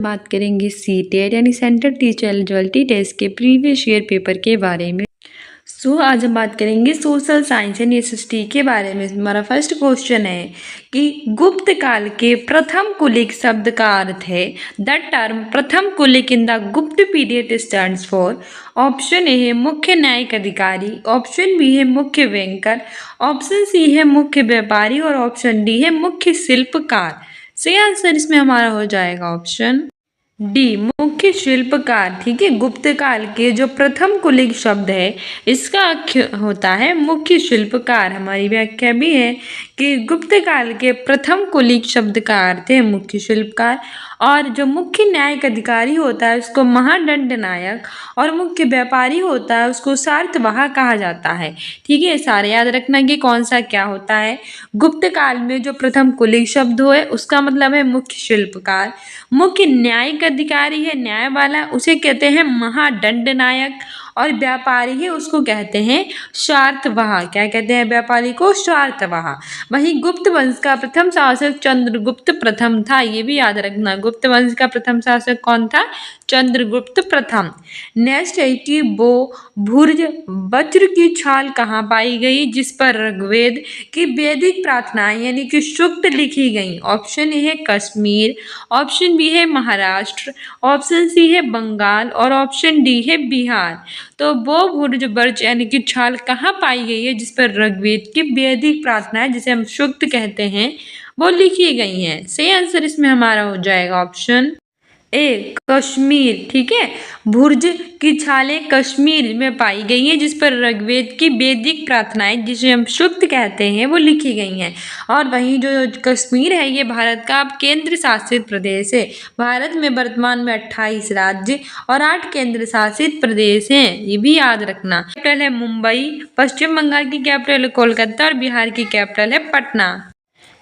बात करेंगे सीटेट यानी सेंट्रल टीचर एलिजिबिलिटी टेस्ट के प्रीवियस ईयर पेपर के बारे में। आज हम बात करेंगे सोशल साइंस यानी एसएसटी के बारे में। हमारा फर्स्ट क्वेश्चन है कि गुप्त काल के प्रथम कुलिक शब्द का अर्थ है। द टर्म प्रथम कुलिक इन द गुप्त period stands for. Option A है मुख्य न्यायिक अधिकारी, ऑप्शन बी है मुख्य बैंकर, ऑप्शन सी है मुख्य व्यापारी और ऑप्शन डी है मुख्य शिल्पकार। सही आंसर इसमें हमारा हो जाएगा ऑप्शन डी मुख्य शिल्पकार। ठीक है, गुप्त काल के जो प्रथम कुलिक शब्द है इसका अर्थ होता है मुख्य शिल्पकार। हमारी व्याख्या भी है कि गुप्त काल के प्रथम कुलिक शब्द का अर्थ है मुख्य शिल्पकार। और जो मुख्य न्यायिक अधिकारी होता है उसको महादंड नायक और मुख्य व्यापारी होता है उसको सार्तवाह कहा जाता है। ठीक है, सारे याद रखना कि कौन सा क्या होता है। गुप्त काल में जो प्रथम कुलिक शब्द है उसका मतलब है मुख्य शिल्पकार। मुख्य न्यायिक अधिकारी है न्याय वाला, उसे कहते हैं महादंड नायक। और व्यापारी है उसको कहते हैं सार्तवाह। क्या कहते हैं व्यापारी को? सार्तवाह। वहीं गुप्त वंश का प्रथम शासक चंद्रगुप्त प्रथम था, ये भी याद रखना। गुप्त वंश का प्रथम शासक कौन था? चंद्रगुप्त प्रथम। नेक्स्ट है कि वो भुर्ज वज्र की छाल कहाँ पाई गई जिस पर ऋग्वेद की वैदिक प्रार्थनाएं यानी कि सूक्त लिखी गई। ऑप्शन ए है कश्मीर, ऑप्शन बी है महाराष्ट्र, ऑप्शन सी है बंगाल और ऑप्शन डी है बिहार। तो वो भुर्ज वज्र यानी कि छाल कहाँ पाई गई है जिस पर ऋग्वेद की वैदिक प्रार्थनाएं जिसे हम सूक्त कहते हैं वो लिखी गई हैं। सही आंसर इसमें हमारा हो जाएगा ऑप्शन ए कश्मीर। ठीक है, भुर्ज की छालें कश्मीर में पाई गई हैं जिस पर ऋग्वेद की वैदिक प्रार्थनाएं जिसे हम सूक्त कहते हैं वो लिखी गई हैं। और वहीं जो कश्मीर है ये भारत का अब केंद्र शासित प्रदेश है। भारत में वर्तमान में 28 राज्य और 8 केंद्र शासित प्रदेश हैं, ये भी याद रखना। कैपिटल है मुंबई, पश्चिम बंगाल की कैपिटल है कोलकाता और बिहार की कैपिटल है पटना।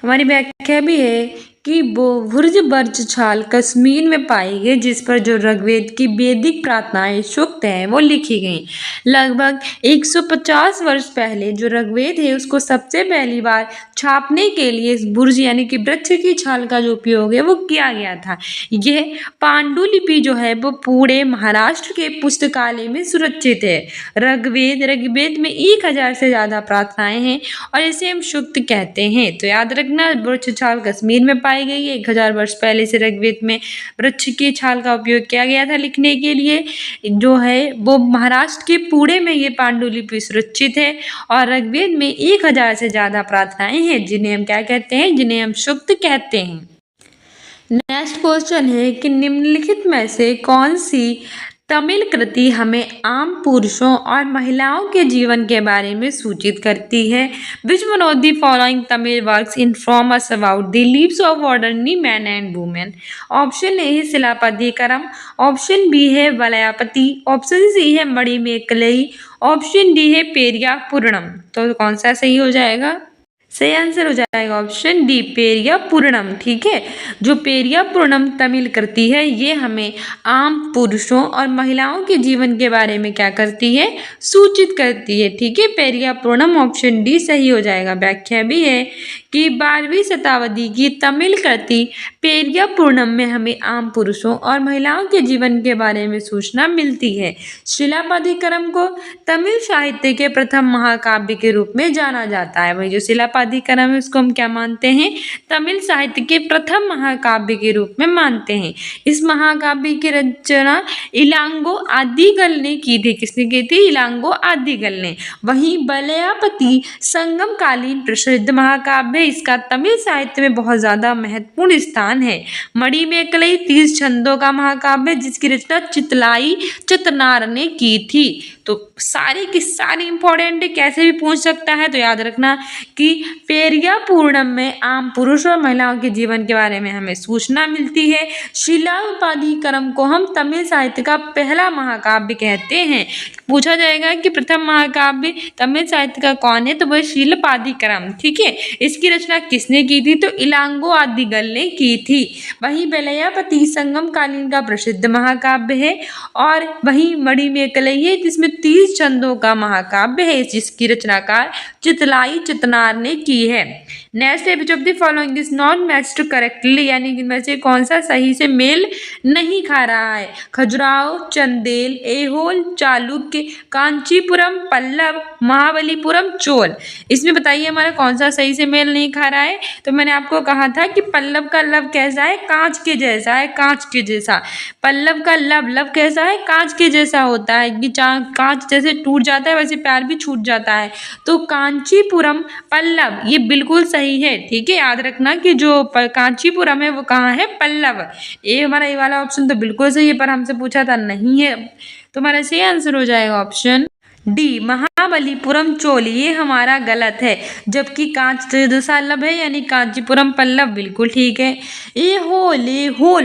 हमारी व्याख्या भी है कि वो भुर्ज वज्र छाल कश्मीर में पाई गई जिस पर जो ऋग्वेद की वैदिक प्रार्थनाएं सूक्त हैं वो लिखी गई। लगभग 150 वर्ष पहले जो ऋग्वेद है उसको सबसे पहली बार छापने के लिए इस भुर्ज यानी कि वृक्ष की छाल का जो उपयोग है वो किया गया था। यह पांडुलिपि जो है वो पूरे महाराष्ट्र के पुस्तकालय में सुरक्षित है। ऋग्वेद में 1000 से ज्यादा प्रार्थनाएं हैं और इसे हम सूक्त कहते हैं। तो याद रखना वृक्ष छाल कश्मीर में पाई गई है। 1000 वर्ष पहले से ऋग्वेद में वृक्ष की छाल का उपयोग किया गया था लिखने के लिए। जो है वो महाराष्ट्र के पुणे में ये पांडुलिपि सुरक्षित है और ऋग्वेद में 1000 से ज्यादा प्रार्थनाएं हैं जिन्हें हम क्या कहते हैं? जिन्हें हम सूक्त कहते हैं। नेक्स्ट क्वेश्चन है कि निम्नलिखित में से कौन सी तमिल कृति हमें आम पुरुषों और महिलाओं के जीवन के बारे में सूचित करती है। Which one of the following Tamil works inform us about the leaves of ordinary man and women. Option A है शिलापदिकरम, ऑप्शन बी है वलयापति, ऑप्शन सी है मणिमेकलई, ऑप्शन डी है पेरिया पूर्णम। तो कौन सा सही हो जाएगा? सही आंसर हो जाएगा ऑप्शन डी पेरिया पूर्णम। ठीक है, जो पेरिया पूर्णम तमिल कृति है ये हमें आम पुरुषों और महिलाओं के जीवन के बारे में क्या करती है? सूचित करती है। ठीक है, पेरिया पूर्णम ऑप्शन डी सही हो जाएगा। व्याख्या भी है कि 12वीं शताब्दी की तमिल कृति पेरिया पूर्णम में हमें आम पुरुषों और महिलाओं के जीवन के बारे में सूचना मिलती है। शिलापदिकरम को तमिल साहित्य के प्रथम महाकाव्य के रूप में जाना जाता है। वही जो शिलापदिकरम है उसको हम क्या मानते हैं? तमिल साहित्य के प्रथम महाकाव्य के रूप में मानते हैं। इस महाकाव्य की रचना इलांगो आदिगल ने की थी। किसने की थी? इलांगो आदिगल ने। वहीं वलयापति संगमकालीन प्रसिद्ध महाकाव्य, इसका तमिल साहित्य में बहुत ज्यादा महत्वपूर्ण स्थान है। मणिमेकलई 30 छंदों का महाकाव्य जिसकी रचना चितलाई चितनार ने की थी। तो सारी की सारी इंपॉर्टेंट है, कैसे भी पूछ सकता है। तो याद रखना कि पेरिया पूर्णम में आम पुरुष और महिलाओं के जीवन के बारे में हमें सूचना मिलती है। शिलापदिकरम को हम तमिल साहित्य का पहला महाकाव्य कहते हैं। पूछा जाएगा कि प्रथम महाकाव्य तमिल साहित्य का कौन है, तो वह शिलापदिकरम। ठीक है, इसकी रचना किसने की थी? तो इलांगो आदिगल ने की थी। वही वलयापति संगमकालीन का प्रसिद्ध महाकाव्य है और वही मणिमेकलई है जिसमें 30 छंदों का महाकाव्य है, जिसकी रचनाकार चितलाई चितनार ने की है। नेक्स्ट है, which of the following is not matched correctly, यानी कि इनमें से कौन सा सही से मेल नहीं खा रहा है। खजुराहो, चंदेल, ऐहोल, चालुक्य, कांचीपुरम, पल्लव, महाबलीपुरम, चोल। इसमें बताइए हमारा कौन सा सही से मेल नहीं खा रहा है। तो मैंने आपको कहा था कि पल्लव का लव कैसा है, कांच के जैसा है, कांच के जैसा। पल्लव का लव कैसा है, कांच के जैसा होता है कि कांच जैसे टूट जाता है वैसे प्यार भी छूट जाता है। तो कांचीपुरम, पल्लव, ये बिल्कुल सही है। ठीक है, याद रखना कि जो कांचीपुरम है वो कहाँ है, पल्लव। ये हमारा ये वाला ऑप्शन तो बिल्कुल सही है, पर हमसे पूछा था नहीं है, तो हमारा सही आंसर हो जाएगा ऑप्शन डी, महाबलीपुरम चोल। ये हमारा गलत है, जबकि कांच जैसा लव है, यानी कांचीपुरम पल्लव बिल्कुल ठीक है। ये होल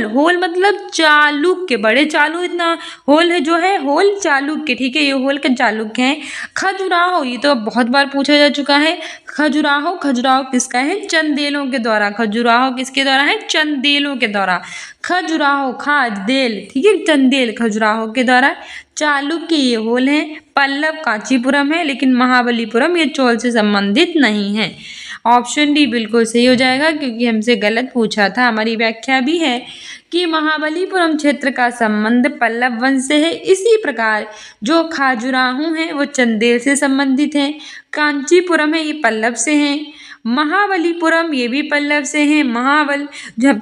होल मतलब चालुक्य, बड़े चालू, इतना होल है जो है होल चालुक्य। ठीक है, ये होल के चालुक्य हैं। खजुराहो, ये तो बहुत बार पूछा जा चुका है। खजुराहो किसका है, चंदेलों के द्वारा। खजुराहो किसके द्वारा है, चंदेलों के द्वारा। खजुराहो, खाज देल, ठीक है, चंदेल खजुराहो के द्वारा। चालुक्य ये होल है, पल्लव कांचीपुरम है, लेकिन महाबलीपुरम ये चोल से संबंधित नहीं है। ऑप्शन डी बिल्कुल सही हो जाएगा, क्योंकि हमसे गलत पूछा था। हमारी व्याख्या भी है कि महाबलीपुरम क्षेत्र का संबंध पल्लव वंश से है, इसी प्रकार जो खजुराहो है वो चंदेल से संबंधित है। कांचीपुरम है ये पल्लव से है। महाबलीपुरम ये भी पल्लव से है। महाबल जो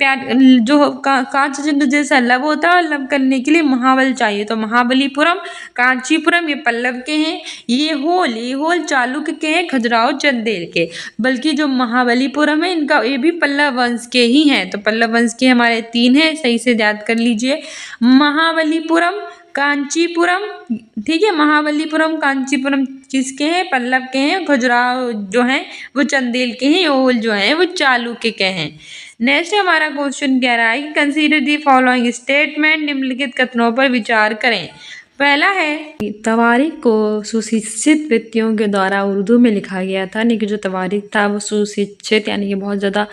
कांच जैसा लव होता है, और लव करने के लिए महाबल चाहिए, तो महाबलीपुरम, कांचीपुरम ये पल्लव के हैं। ये होल चालुक्य के हैं, खजुराहो चंदेल के। बल्कि जो महाबलीपुरम है इनका ये भी पल्लव वंश के ही हैं। तो पल्लव वंश के हमारे 3 हैं, सही से याद कर लीजिए। महाबलीपुरम, कांचीपुरम, ठीक है, महाबलीपुरम कांचीपुरम किसके हैं, पल्लव के हैं। खजुराहो जो हैं वो चंदेल के हैं। होल जो हैं वो चालुक्य के हैं। नेक्स्ट हमारा क्वेश्चन कह रहा है कि कंसीडर दी फॉलोइंग स्टेटमेंट, निम्नलिखित कथनों पर विचार करें। पहला है, तवारीख को सुशिक्षित व्यक्तियों के द्वारा उर्दू में लिखा गया था, यानी कि जो तवारीख था वो सुशिक्षित यानी कि बहुत ज़्यादा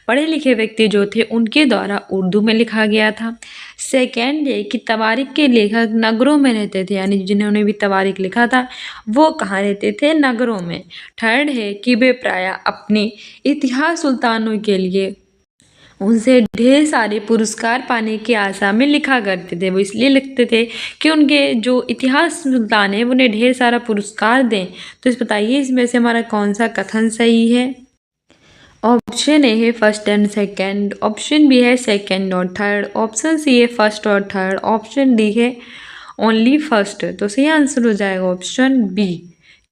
पढ़े लिखे व्यक्ति जो थे उनके द्वारा उर्दू में लिखा गया था। सेकेंड है कि तवारीख के लेखक नगरों में रहते थे, यानी जिन्होंने भी तवारीख लिखा था वो कहाँ रहते थे, नगरों में। थर्ड है कि वे प्रायः अपने इतिहास सुल्तानों के लिए उनसे ढेर सारे पुरस्कार पाने की आशा में लिखा करते थे। वो इसलिए लिखते थे कि उनके जो इतिहास सुल्तान है उन्हें ढेर सारा पुरस्कार दें। तो इस बताइए इसमें से हमारा कौन सा कथन सही है। ऑप्शन ए है first and second, option B है सेकंड और थर्ड, ऑप्शन सी है फर्स्ट और थर्ड, ऑप्शन डी है ओनली फर्स्ट। तो सही आंसर हो जाएगा ऑप्शन बी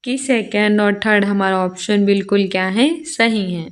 कि सेकंड और थर्ड। हमारा ऑप्शन बिल्कुल क्या है, सही है।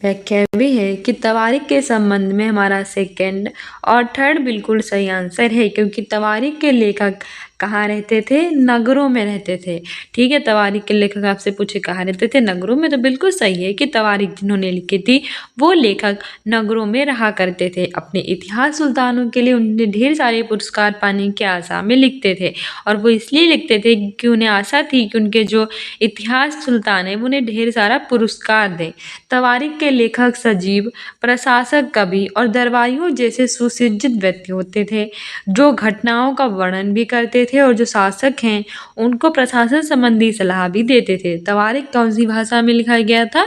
व्याख्या भी है कि तवारीख के संबंध में हमारा सेकंड और थर्ड बिल्कुल सही आंसर है, क्योंकि तवारीख के लेखक कहाँ रहते थे, नगरों में रहते थे। ठीक है, तवारीख के लेखक आपसे पूछे कहाँ रहते थे, नगरों में, तो बिल्कुल सही है कि तवारीख जिन्होंने लिखी थी वो लेखक नगरों में रहा करते थे। अपने इतिहास सुल्तानों के लिए उन्हें ढेर सारे पुरस्कार पाने की आशा में लिखते थे, और वो इसलिए लिखते थे कि उन्हें आशा थी कि उनके जो इतिहास सुल्तान है वो उन्हें ढेर सारा पुरस्कार दें। तवारीख के लेखक सजीव, प्रशासक, कवि और दरबारियों जैसे सुसज्जित व्यक्ति होते थे, जो घटनाओं का वर्णन भी करते थे और जो शासक हैं उनको प्रशासन संबंधी सलाह भी देते थे। तवारीख कौन सी भाषा में लिखा गया था,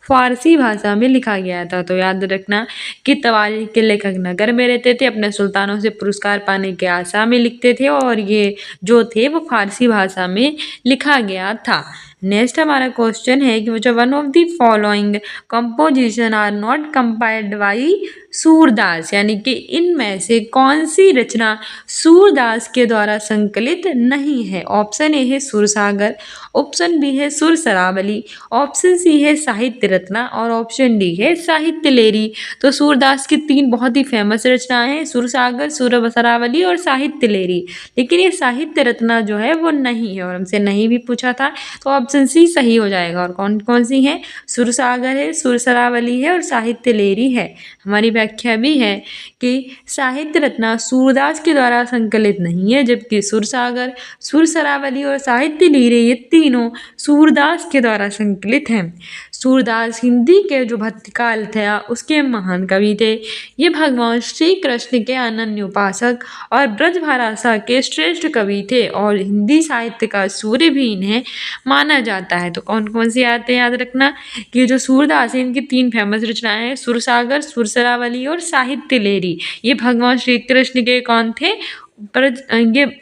फारसी भाषा में लिखा गया था। तो याद रखना कि तवारीख के लेखक नगर में रहते थे, अपने सुल्तानों से पुरस्कार पाने की आशा में लिखते थे, और ये जो थे वो फारसी भाषा में लिखा गया था। नेक्स्ट हमारा क्वेश्चन है कि जो one of the following composition are not compiled by Surdas, यानी कि इनमें से कौन सी रचना सूरदास के द्वारा संकलित नहीं है। ऑप्शन ए है सुरसागर, ऑप्शन बी है सुर सरावली, ऑप्शन सी है साहित्य रत्ना, और ऑप्शन डी है साहित्य लेरी। तो सूरदास की 3 बहुत ही फेमस रचनाएं हैं, सुरसागर, सुर सरावली और साहित्य लेरी, लेकिन ये साहित्य रत्ना जो है वो नहीं है, और हमसे नहीं भी पूछा था, तो ऑप्शन सी सही हो जाएगा। और कौन कौन सी है, सुरसागर है, सुर सरावली है और साहित्य लेरी है। हमारी व्याख्या भी है कि साहित्य रत्ना सूरदास के द्वारा संकलित नहीं है, जबकि सुरसागर, सुरसरावली और साहित्य लीरे ये तीनों सूरदास के द्वारा संकलित हैं। सूरदास हिंदी के जो भक्तिकाल था उसके महान कवि थे। ये भगवान श्री कृष्ण के अनन्य उपासक और ब्रजभाषा के श्रेष्ठ कवि थे और हिंदी साहित्य का सूर्य भी इन्हें माना जाता है। तो कौन कौन से आते हैं याद रखना कि जो सूरदास है इनकी 3 फेमस रचनाएं हैं, सुरसागर, सुरसरावली और साहित्य लेरी। ये भगवान श्री कृष्ण के कौन थे? ब्रज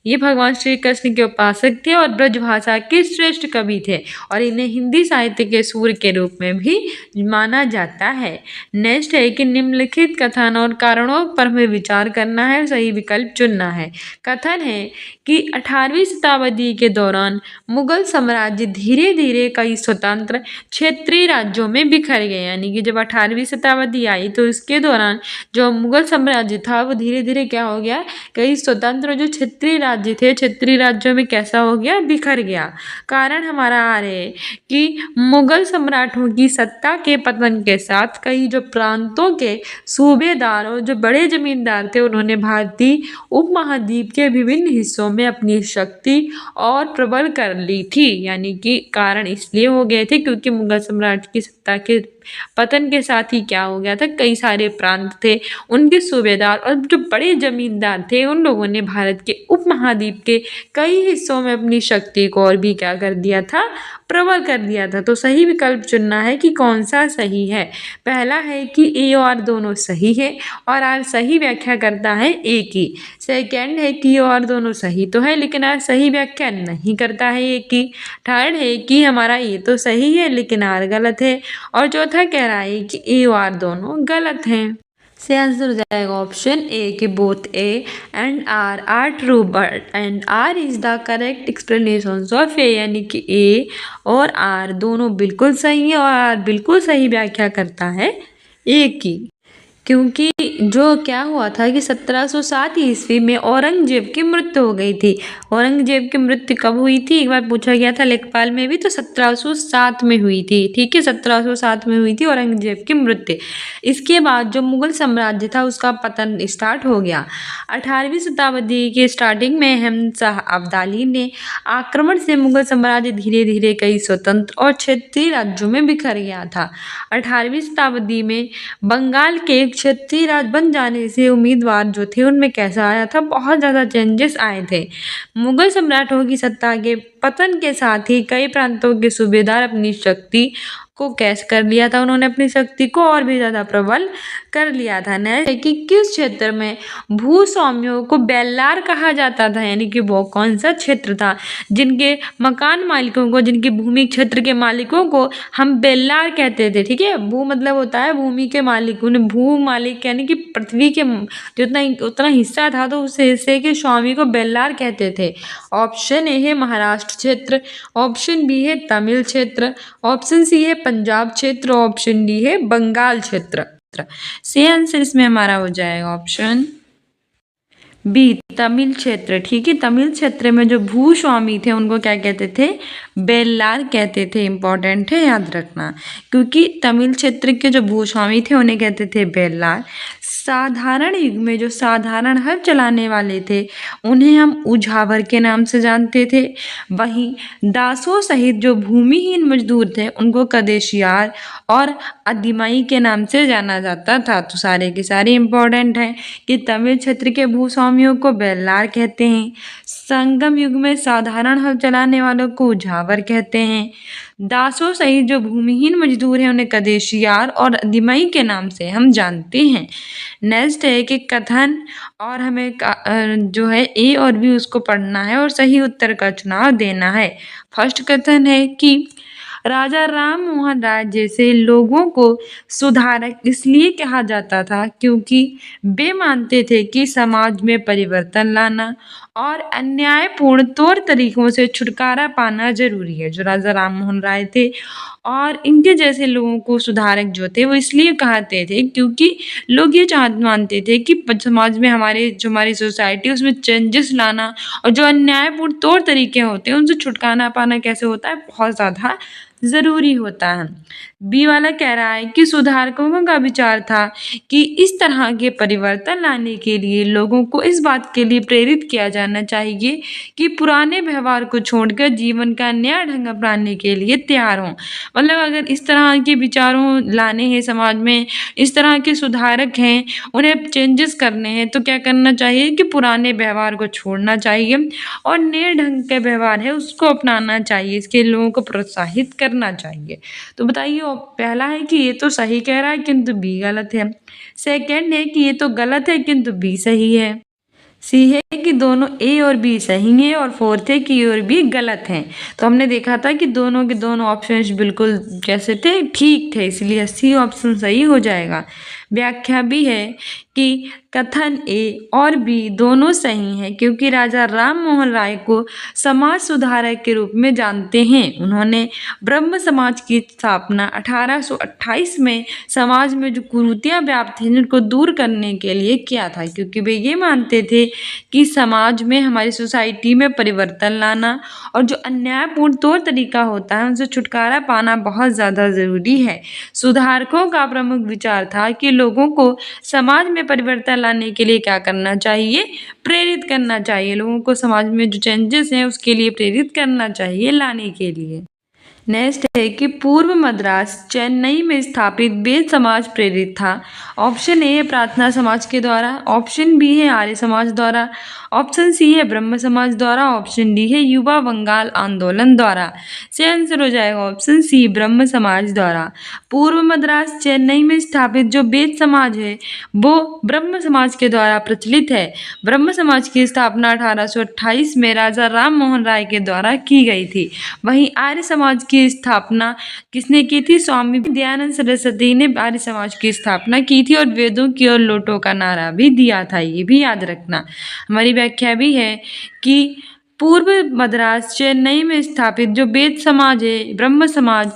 ये भगवान श्री कृष्ण के उपासक थे और ब्रजभाषा के श्रेष्ठ कवि थे और इन्हें हिंदी साहित्य के सूर्य के रूप में भी माना जाता है। नेक्स्ट है कि निम्नलिखित कथन और कारणों पर हमें विचार करना है, सही विकल्प चुनना है। कथन है कि 18वीं शताब्दी के दौरान मुगल साम्राज्य धीरे धीरे कई स्वतंत्र क्षेत्रीय राज्यों में बिखर गए, यानी कि जब 18वीं शताब्दी आई तो इसके दौरान जो मुगल साम्राज्य था वो धीरे धीरे क्या हो गया, कई स्वतंत्र जो क्षेत्रीय राज्य थे, क्षेत्रीय राज्यों में कैसा हो गया, बिखर गया। कारण हमारा आ रहे है कि मुगल सम्राटों की सत्ता के पतन के साथ कई जो प्रांतों के सूबेदार और जो बड़े जमींदार थे उन्होंने भारतीय उपमहाद्वीप के विभिन्न हिस्सों में अपनी शक्ति और प्रबल कर ली थी। यानी कि कारण इसलिए हो गए थे क्योंकि मुगल सम्राट की सत्ता के पतन के साथ ही क्या हो गया था, कई सारे प्रांत थे उनके सूबेदार और जो बड़े जमींदार थे उन लोगों ने भारत के उपमहाद्वीप के कई हिस्सों में अपनी शक्ति को और भी क्या कर दिया था, प्रबल कर दिया था। तो सही विकल्प चुनना है कि कौन सा सही है। पहला है कि ए और दोनों सही है और आर सही व्याख्या करता है ए की। सेकेंड है कि और दोनों सही तो है लेकिन आर सही व्याख्या नहीं करता है ए की। थर्ड है कि हमारा ए तो सही है लेकिन आर गलत है और चौथा कह रहा है कि ए और दोनों गलत हैं। से आंसर हो जाएगा ऑप्शन ए कि both A and R true but and R is the correct explanation of A, यानी कि ए और आर दोनों बिल्कुल सही है और आर बिल्कुल सही व्याख्या करता है ए की। क्योंकि जो क्या हुआ था कि 1707 ईस्वी में औरंगजेब की मृत्यु हो गई थी। औरंगजेब की मृत्यु कब हुई थी, एक बार पूछा गया था लेखपाल में भी, तो 1707 में हुई थी। ठीक है, 1707 में हुई थी औरंगजेब की मृत्यु। इसके बाद जो मुगल साम्राज्य था उसका पतन स्टार्ट हो गया। 18वीं शताब्दी के स्टार्टिंग में अहमद शाह अब्दाली ने आक्रमण से मुगल साम्राज्य धीरे धीरे कई स्वतंत्र और क्षेत्रीय राज्यों में बिखर गया था। 18वीं शताब्दी में बंगाल के क्षेत्रीय राज बन जाने से उम्मीदवार जो थे उनमें कैसा आया था, बहुत ज़्यादा चेंजेस आए थे। मुगल सम्राटों की सत्ता के पतन के साथ ही कई प्रांतों के सूबेदार अपनी शक्ति को कैसे कर लिया था, उन्होंने अपनी शक्ति को और भी ज़्यादा प्रबल कर लिया था। नेक्स्ट है कि किस क्षेत्र में भूस्वामियों को बेल्लार कहा जाता था, यानी कि वो कौन सा क्षेत्र था जिनके मकान मालिकों को, जिनकी भूमि क्षेत्र के मालिकों को हम बेल्लार कहते थे। ठीक है, भू मतलब होता है भूमि के मालिक, उन्हें भू मालिक यानी कि पृथ्वी के जितना उतना हिस्सा था तो उस हिस्से के स्वामी को बेल्लार कहते थे। ऑप्शन ए है महाराष्ट्र क्षेत्र, ऑप्शन बी है तमिल क्षेत्र, ऑप्शन सी है पंजाब क्षेत्र, ऑप्शन डी है बंगाल क्षेत्र। सही आंसर इसमें हमारा हो जाएगा ऑप्शन बी तमिल क्षेत्र। ठीक है, तमिल क्षेत्र में जो भूस्वामी थे उनको क्या कहते थे, बेल्लार कहते थे। इंपॉर्टेंट है याद रखना, क्योंकि तमिल क्षेत्र के जो भूस्वामी थे उन्हें कहते थे बेल्लार। साधारण युग में जो साधारण हल चलाने वाले थे उन्हें हम उझावर के नाम से जानते थे। वहीं दासों सहित जो भूमिहीन मजदूर थे उनको कदेशियार और अदिमाई के नाम से जाना जाता था। तो सारे के सारे इंपॉर्टेंट हैं कि तमिल क्षेत्र के भूस्वामियों को बेल्लार कहते हैं, संगम युग में साधारण हल चलाने वालों को उझावर कहते हैं, दासों सहित जो भूमिहीन मजदूर हैं उन्हें कदेशियार और अदिमाई के नाम से हम जानते हैं। नेक्स्ट है कि कथन और हमें जो है ए और बी उसको पढ़ना है और सही उत्तर का चुनाव देना है। फर्स्ट कथन है कि राजा राम मोहन राय जैसे लोगों को सुधारक इसलिए कहा जाता था क्योंकि वे मानते थे कि समाज में परिवर्तन लाना और अन्यायपूर्ण तौर तरीकों से छुटकारा पाना जरूरी है। जो राजा राम मोहन राय थे और इनके जैसे लोगों को सुधारक जो थे वो इसलिए कहते थे क्योंकि लोग ये मानते थे कि समाज में हमारी सोसाइटी उसमें चेंजेस लाना और जो अन्यायपूर्ण तौर तरीके होते हैं उनसे छुटकारा पाना कैसे होता है, बहुत ज़्यादा जरूरी होता है। बी वाला कह रहा है कि सुधारकों का विचार था कि इस तरह के परिवर्तन लाने के लिए लोगों को इस बात के लिए प्रेरित किया जाना चाहिए कि पुराने व्यवहार को छोड़कर जीवन का नया ढंग अपनाने के लिए तैयार हों। मतलब अगर इस तरह के विचारों लाने हैं समाज में, इस तरह के सुधारक हैं, उन्हें चेंजेस करने हैं, तो क्या करना चाहिए कि पुराने व्यवहार को छोड़ना चाहिए और नए ढंग के व्यवहार है उसको अपनाना चाहिए। इसके लोगों को प्रोत्साहित करना चाहिए। तो बताइए, पहला है कि ये तो सही कह रहा है किंतु बी गलत है। सेकंड है कि ये तो गलत है किंतु बी सही है। सी है कि दोनों ए और बी सही हैं और फोर्थ है कि ए और बी गलत हैं। तो हमने देखा था कि दोनों के दोनों ऑप्शंस बिल्कुल कैसे थे, ठीक थे, इसलिए सी ऑप्शन सही हो जाएगा। व्याख्या भी है कि कथन ए और बी दोनों सही हैं क्योंकि राजा राम मोहन राय को समाज सुधारक के रूप में जानते हैं। उन्होंने ब्रह्म समाज की स्थापना 1828 में समाज में जो कुरीतियां व्याप्त थी उनको दूर करने के लिए किया था, क्योंकि वे ये मानते थे कि समाज में, हमारी सोसाइटी में परिवर्तन लाना और जो अन्यायपूर्ण तौर तरीका होता है उनसे छुटकारा पाना बहुत ज़्यादा ज़रूरी है। सुधारकों का प्रमुख विचार था कि लोगों को समाज में परिवर्तन लाने के लिए क्या करना चाहिए, प्रेरित करना चाहिए। लोगों को समाज में जो चेंजेस हैं उसके लिए प्रेरित करना चाहिए, लाने के लिए। नेक्स्ट है कि पूर्व मद्रास चेन्नई में स्थापित वेद समाज प्रेरित था। ऑप्शन ए है प्रार्थना समाज के द्वारा, ऑप्शन बी है आर्य समाज द्वारा, ऑप्शन सी है ब्रह्म समाज द्वारा, ऑप्शन डी है युवा बंगाल आंदोलन द्वारा। से आंसर हो जाएगा ऑप्शन सी, ब्रह्म समाज द्वारा। पूर्व मद्रास चेन्नई में स्थापित जो वेद समाज है वो ब्रह्म समाज के द्वारा प्रचलित है। ब्रह्म समाज की स्थापना 1828 में राजा राम मोहन राय के द्वारा की गई थी। वहीं आर्य समाज की स्थापना किसने की थी? स्वामी दयानंद सरस्वती ने आर्य समाज की स्थापना की थी और वेदों की ओर लौटो का नारा भी दिया था, ये भी याद रखना। हमारी व्याख्या भी है कि पूर्व मद्रास चेन्नई में स्थापित जो वेद समाज है ब्रह्म समाज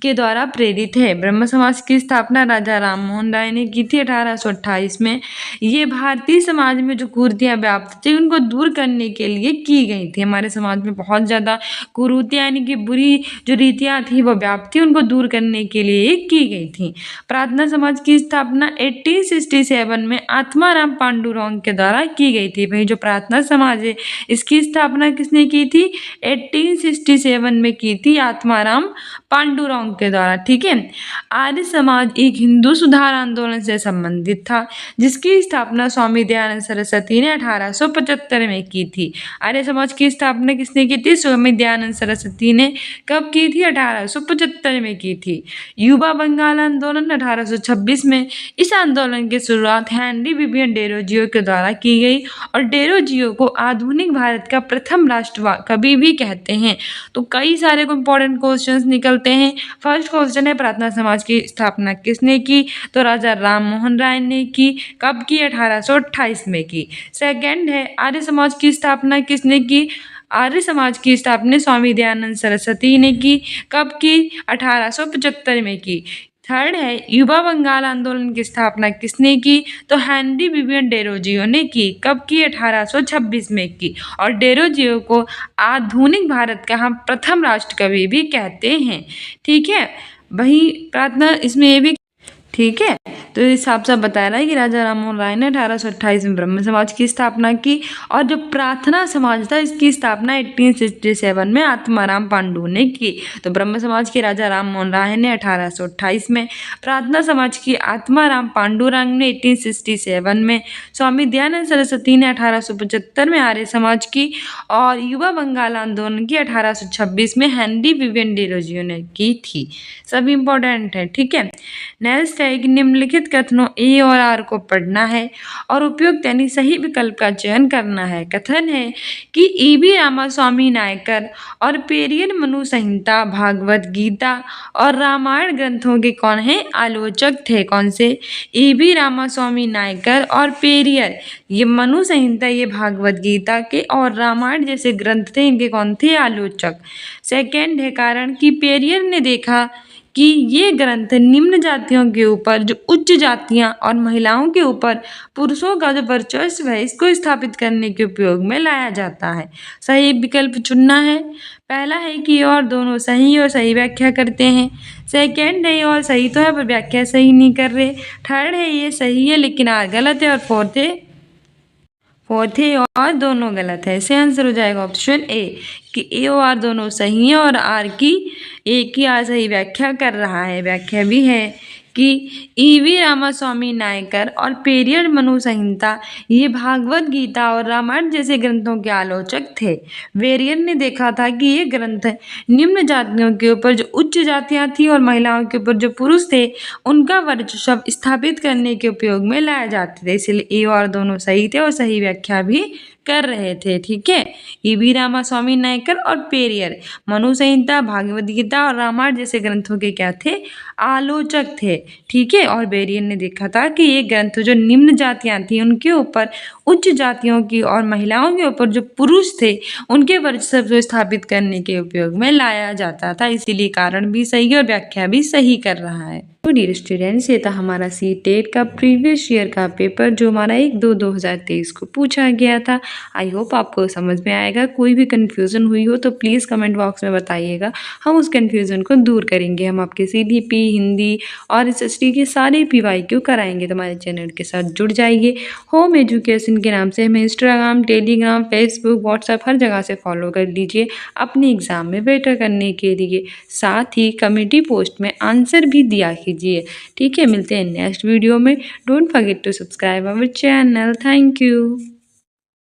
के द्वारा प्रेरित है। ब्रह्म समाज की स्थापना राजा राम मोहन राय ने की थी 1828 में। ये भारतीय समाज में जो कुरीतियां व्याप्त थी उनको दूर करने के लिए की गई थी। हमारे समाज में बहुत ज़्यादा कुरीतियां यानी कि बुरी जो रीतियां थी वो व्याप्त थी, उनको दूर करने के लिए की गई थी। प्रार्थना समाज की स्थापना 1867 में आत्माराम पांडुरंग के द्वारा की गई थी। वही जो प्रार्थना समाज है इसकी स्थापना किसने की थी? 1867 में की थी आत्माराम पांडुरंग के द्वारा। ठीक है। आर्य समाज एक हिंदू सुधार आंदोलन से संबंधित था जिसकी स्थापना स्वामी दयानंद सरस्वती ने 1875 में की थी। आर्य समाज की स्थापना किसने की थी? स्वामी दयानंद सरस्वती ने कब की थी? 1875 में की थी। युवा बंगाल आंदोलन 1826 में। इस आंदोलन की शुरुआत हेनरी विवियन डेरोजियो के द्वारा की गई और डेरोजियो को आधुनिक भारत का प्रथम राष्ट्रवादी कवि भी कहते हैं। तो कई सारे इंपॉर्टेंट क्वेश्चंस निकलते हैं। फर्स्ट क्वेश्चन है प्रार्थना समाज की स्थापना किसने की? तो राजा राम मोहन राय ने की। कब की? 1828 में की। सेकंड है आर्य समाज की स्थापना किसने की? आर्य समाज की स्थापना स्वामी दयानंद सरस्वती ने की। कब की? 1875 में की। थर्ड है युवा बंगाल आंदोलन की स्थापना किसने की? तो हेनरी विवियन डेरोजियो ने की। कब की? 1826 में की। और डेरोजियो को आधुनिक भारत का हम प्रथम राष्ट्र कवि भी कहते हैं। ठीक है। वही प्रार्थना इसमें ये भी ठीक है। तो इस हिसाब से बता रहा है कि राजा राम मोहन राय ने 1828 में ब्रह्म समाज की स्थापना की और जो प्रार्थना समाज था इसकी स्थापना 1867 में आत्माराम पांडु ने की। तो ब्रह्म समाज के राजा राम मोहन राय ने 1828 में, प्रार्थना समाज की आत्माराम पांडुरंग ने 1867 में, स्वामी दयानंद सरस्वती ने 1875 में आर्य समाज की और युवा बंगाल आंदोलन की 1826 में हेनरी विवियन डेरोजियो ने की थी। सब इम्पोर्टेंट है। ठीक है। नेक्स्ट है कि निम्नलिखित कथनों ए और आर को पढ़ना है और उपयुक्त यानी सही विकल्प का चयन करना है। कथन है कि ईबी रामास्वामी नायकर और पेरियर मनु संहिता, भागवत गीता और रामायण ग्रंथों के कौन है? आलोचक थे। कौन से? ईबी रामास्वामी नायकर और पेरियर, ये मनु संहिता, ये भागवत गीता के और रामायण जैसे ग्रंथ थे, इनके कौन थे? आलोचक। सेकेंड है कारण कि पेरियर ने देखा कि ये ग्रंथ निम्न जातियों के ऊपर जो उच्च जातियां और महिलाओं के ऊपर पुरुषों का जो वर्चस्व है इसको स्थापित करने के उपयोग में लाया जाता है। सही विकल्प चुनना है। पहला है कि ये और दोनों सही और सही व्याख्या करते हैं। सेकंड है ये और सही तो है पर व्याख्या सही नहीं कर रहे। थर्ड है ये सही है लेकिन आर गलत है। और फोर्थ ए और दोनों गलत है। इससे आंसर हो जाएगा ऑप्शन ए कि ए और आर दोनों सही है और आर की ए की आर सही व्याख्या कर रहा है। व्याख्या भी है कि ईवी रामास्वामी नायकर और पेरियर मनु संहिता ये भागवत गीता और रामायण जैसे ग्रंथों के आलोचक थे। वेरियर ने देखा था कि ये ग्रंथ निम्न जातियों के ऊपर जो उच्च जातियां थी और महिलाओं के ऊपर जो पुरुष थे उनका वर्चस्व स्थापित करने के उपयोग में लाए जाते थे। इसलिए ए और दोनों सही थे और सही व्याख्या भी कर रहे थे। ठीक है, ईवी रामास्वामी नायकर और पेरियर मनु संहिता, भागवत गीता और रामायण जैसे ग्रंथों के क्या थे? आलोचक थे। ठीक है, और बेरियर ने देखा था कि ये ग्रंथ जो निम्न जातियां थी उनके ऊपर उच्च जातियों की और महिलाओं के ऊपर जो पुरुष थे उनके वर्चस्व स्थापित करने के उपयोग में लाया जाता था। इसीलिए कारण भी सही है और व्याख्या भी सही कर रहा है। तो डियर स्टूडेंट्स, ये था हमारा सी-टेट का प्रीवियस ईयर का पेपर जो हमारा 1/2/2023 को पूछा गया था। आई होप आपको समझ में आएगा। कोई भी कन्फ्यूज़न हुई हो तो प्लीज़ कमेंट बॉक्स में बताइएगा, हम उस कन्फ्यूज़न को दूर करेंगे। हम आपके CDP, हिंदी और SST के सारे PYQ कराएंगे। तो हमारे चैनल के साथ जुड़ जाइए। होम एजुकेशन के नाम से हमें इंस्टाग्राम, टेलीग्राम, फेसबुक, व्हाट्सएप हर जगह से फॉलो कर लीजिए अपने एग्ज़ाम में बेटर करने के लिए। साथ ही कमेटी पोस्ट में आंसर भी दिया कीजिए। ठीक है, मिलते हैं नेक्स्ट वीडियो में। Don't forget to subscribe our channel. Thank you.